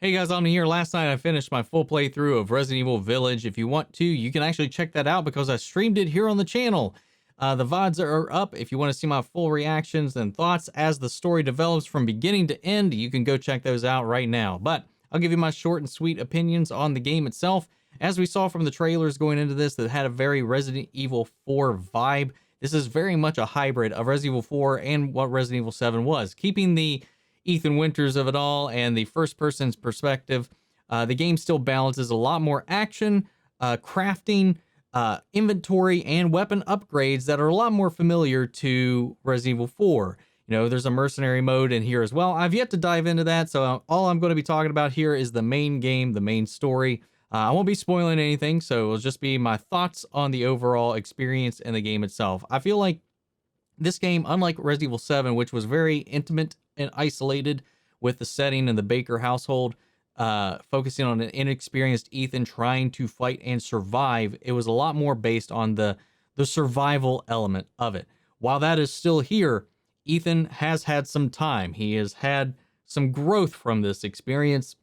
Hey guys, I'm here. Last night I finished my full playthrough of Resident Evil Village. If you want to, you can actually check that out because I streamed it here on the channel. The VODs are up. If you want to see my full reactions and thoughts as the story develops from beginning to end, you can go check those out right now. But I'll give you my short and sweet opinions on the game itself. As we saw from the trailers going into this, that had a very Resident Evil 4 vibe. This is very much a hybrid of Resident Evil 4 and what Resident Evil 7 was, keeping the Ethan Winters of it all and the first person's perspective. The game still balances a lot more action, crafting, inventory, and weapon upgrades that are a lot more familiar to Resident Evil 4. You know, there's a mercenary mode in here as well. I've yet to dive into that, so all I'm going to be talking about here is the main game, the main story. I won't be spoiling anything, so it'll just be my thoughts on the overall experience in the game itself. I feel like this game, unlike Resident Evil 7, which was very intimate and isolated with the setting and the Baker household, focusing on an inexperienced Ethan trying to fight and survive, it was a lot more based on the survival element of it. While that is still here, Ethan has had some time. He has had some growth from this experience.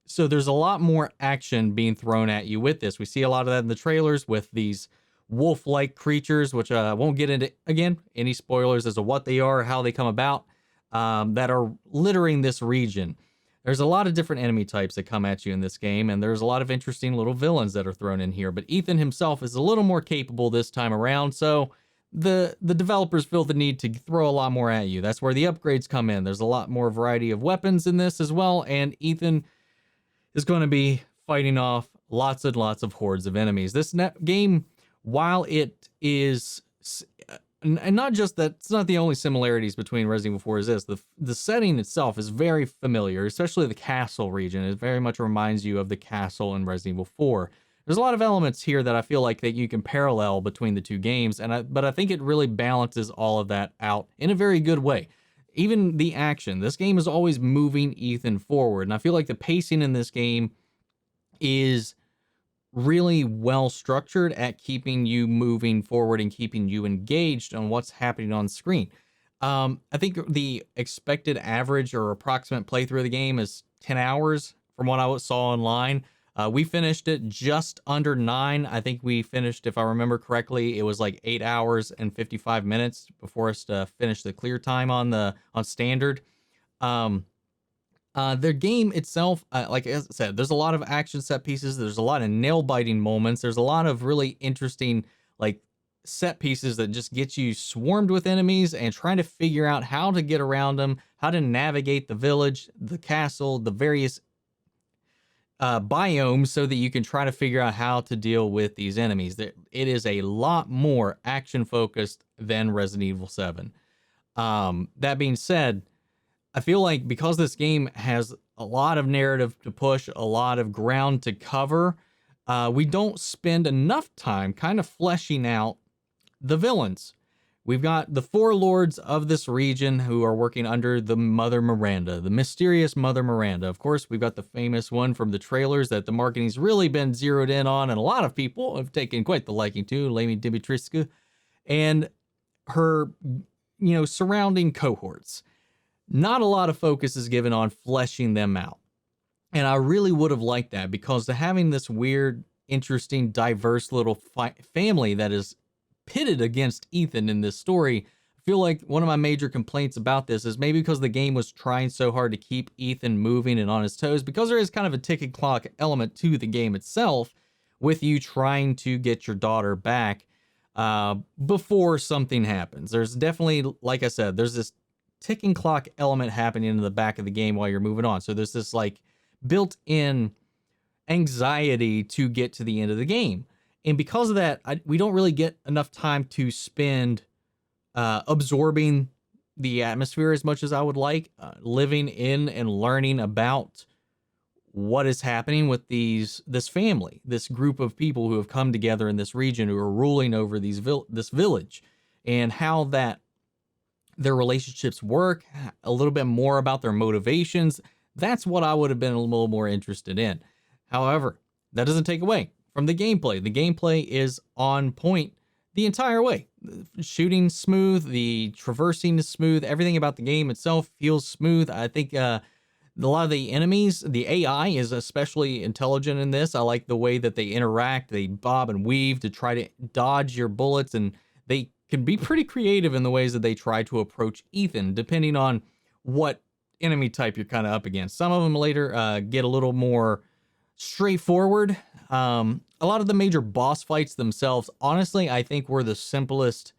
So there's a lot more action being thrown at you with this. We see a lot of that in the trailers with these wolf-like creatures, which I won't get into, again, any spoilers as to what they are, how they come about, that are littering this region. There's a lot of different enemy types that come at you in this game, and there's a lot of interesting little villains that are thrown in here. But Ethan himself is a little more capable this time around, so the developers feel the need to throw a lot more at you. That's where the upgrades come in. There's a lot more variety of weapons in this as well, and Ethan is going to be fighting off lots and lots of hordes of enemies. This game, while it is, and not just that, it's not the only similarities between Resident Evil 4 is this, the setting itself is very familiar, especially the castle region. It very much reminds you of the castle in Resident Evil 4. There's a lot of elements here that I feel like that you can parallel between the two games, but I think it really balances all of that out in a very good way. Even the action, this game is always moving Ethan forward, and I feel like the pacing in this game is really well structured at keeping you moving forward and keeping you engaged on what's happening on screen. I think the expected average or approximate playthrough of the game is 10 hours from what I saw online. We finished it just under 9. I think we finished, if I remember correctly, it was like 8 hours and 55 minutes before us to finish the clear time on standard. The game itself, like I said, there's a lot of action set pieces. There's a lot of nail-biting moments. There's a lot of really interesting, like, set pieces that just get you swarmed with enemies and trying to figure out how to get around them, how to navigate the village, the castle, the various biomes, so that you can try to figure out how to deal with these enemies. It is a lot more action-focused than Resident Evil 7. That being said, I feel like because this game has a lot of narrative to push, a lot of ground to cover, we don't spend enough time kind of fleshing out the villains. We've got the 4 lords of this region who are working under the Mother Miranda, the mysterious Mother Miranda. Of course, we've got the famous one from the trailers that the marketing's really been zeroed in on, and a lot of people have taken quite the liking to, Lady Dimitrescu, and her, surrounding cohorts. Not a lot of focus is given on fleshing them out. And I really would have liked that, because having this weird, interesting, diverse little family that is pitted against Ethan in this story, I feel like one of my major complaints about this is maybe because the game was trying so hard to keep Ethan moving and on his toes, because there is kind of a ticking clock element to the game itself with you trying to get your daughter back before something happens. There's definitely, like I said, there's this ticking clock element happening in the back of the game while you're moving on. So there's this like built-in anxiety to get to the end of the game. And because of that, we don't really get enough time to spend absorbing the atmosphere as much as I would like, living in and learning about what is happening with this family, this group of people who have come together in this region, who are ruling over this village, and how their relationships work, a little bit more about their motivations. That's what I would have been a little more interested in. However, that doesn't take away from the gameplay. The gameplay is on point the entire way. Shooting smooth, the traversing is smooth, everything about the game itself feels smooth. I think A lot of the enemies, the AI is especially intelligent in this. I like the way that they interact. They bob and weave to try to dodge your bullets, and they can be pretty creative in the ways that they try to approach Ethan, depending on what enemy type you're kind of up against. Some of them later get a little more straightforward. A lot of the major boss fights themselves, honestly, I think were the simplest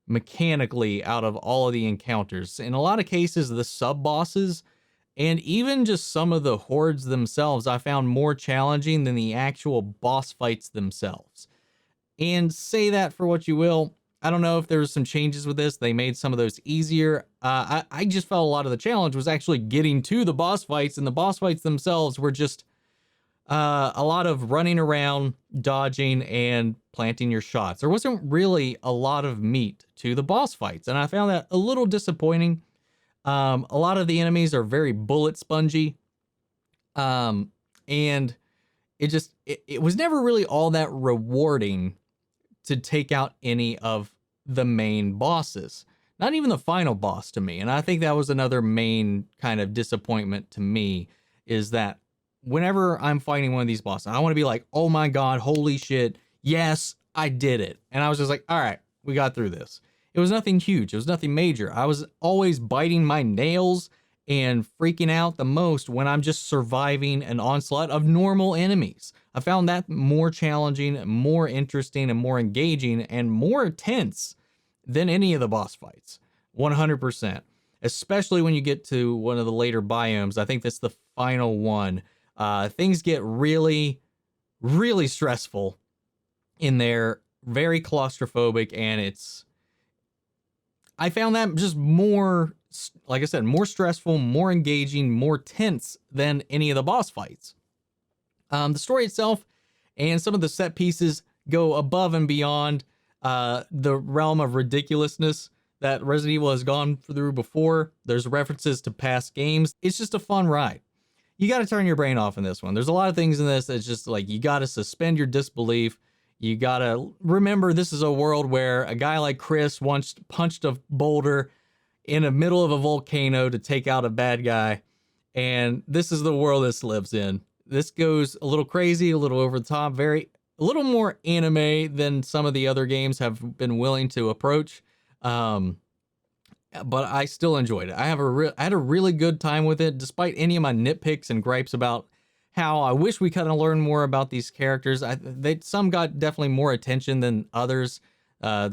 mechanically out of all of the encounters. In a lot of cases, the sub bosses and even just some of the hordes themselves, I found more challenging than the actual boss fights themselves. And say that for what you will. I don't know if there was some changes with this. They made some of those easier. I just felt a lot of the challenge was actually getting to the boss fights, and the boss fights themselves were just a lot of running around, dodging, and planting your shots. There wasn't really a lot of meat to the boss fights, and I found that a little disappointing. A lot of the enemies are very bullet spongy, and it was never really all that rewarding to take out any of the main bosses. Not even the final boss to me. And I think that was another main kind of disappointment to me, is that whenever I'm fighting one of these bosses, I want to be like, oh my God, holy shit, yes, I did it. And I was just like, all right, we got through this. It was nothing huge. It was nothing major. I was always biting my nails and freaking out the most when I'm just surviving an onslaught of normal enemies. I found that more challenging, more interesting, and more engaging, and more intense than any of the boss fights. 100%. Especially when you get to one of the later biomes. I think that's the final one. Things get really, really stressful in there. Very claustrophobic, and I found that just more, like I said, more stressful, more engaging, more tense than any of the boss fights. The story itself and some of the set pieces go above and beyond the realm of ridiculousness that Resident Evil has gone through before. There's references to past games. It's just a fun ride. You got to turn your brain off in this one. There's a lot of things in this that's just like, you got to suspend your disbelief. You got to remember this is a world where a guy like Chris once punched a boulder in the middle of a volcano to take out a bad guy. And this is the world this lives in. This goes a little crazy, a little over the top, a little more anime than some of the other games have been willing to approach. But I still enjoyed it. I had a really good time with it, despite any of my nitpicks and gripes about how I wish we kind of learned more about these characters. Some got definitely more attention than others. I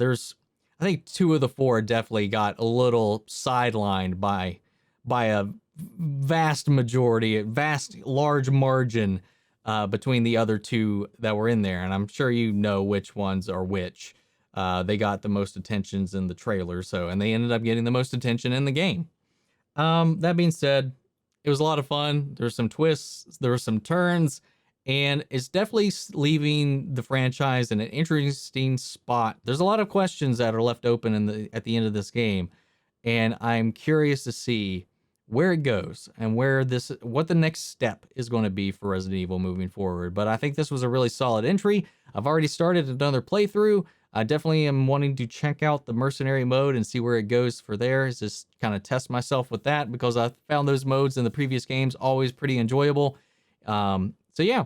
think 2 of the 4 definitely got a little sidelined by a vast majority, large margin between the other 2 that were in there. And I'm sure you know which ones are which. They got the most attentions in the trailer, and they ended up getting the most attention in the game. That being said, it was a lot of fun. There were some twists, there were some turns, and it's definitely leaving the franchise in an interesting spot. There's a lot of questions that are left open at the end of this game, and I'm curious to see where it goes and what the next step is going to be for Resident Evil moving forward. But I think this was a really solid entry. I've already started another playthrough. I definitely am wanting to check out the mercenary mode and see where it goes for there. It's just kind of test myself with that, because I found those modes in the previous games always pretty enjoyable. So yeah,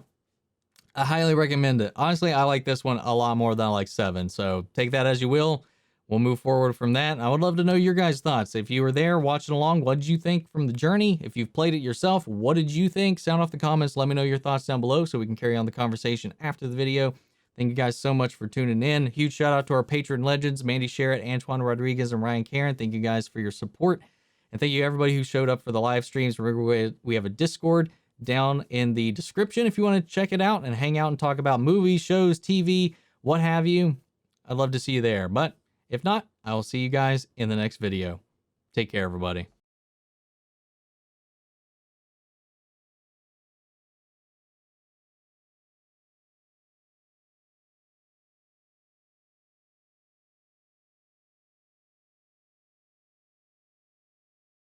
I highly recommend it. Honestly, I like this one a lot more than I like 7. So take that as you will. We'll move forward from that. I would love to know your guys' thoughts. If you were there watching along, what did you think from the journey? If you've played it yourself, what did you think? Sound off the comments. Let me know your thoughts down below so we can carry on the conversation after the video. Thank you guys so much for tuning in. Huge shout out to our patron legends, Mandy Sherritt, Antoine Rodriguez, and Ryan Karen. Thank you guys for your support. And thank you everybody who showed up for the live streams. Remember, we have a Discord down in the description if you want to check it out and hang out and talk about movies, shows, TV, what have you. I'd love to see you there. But if not, I will see you guys in the next video. Take care, everybody.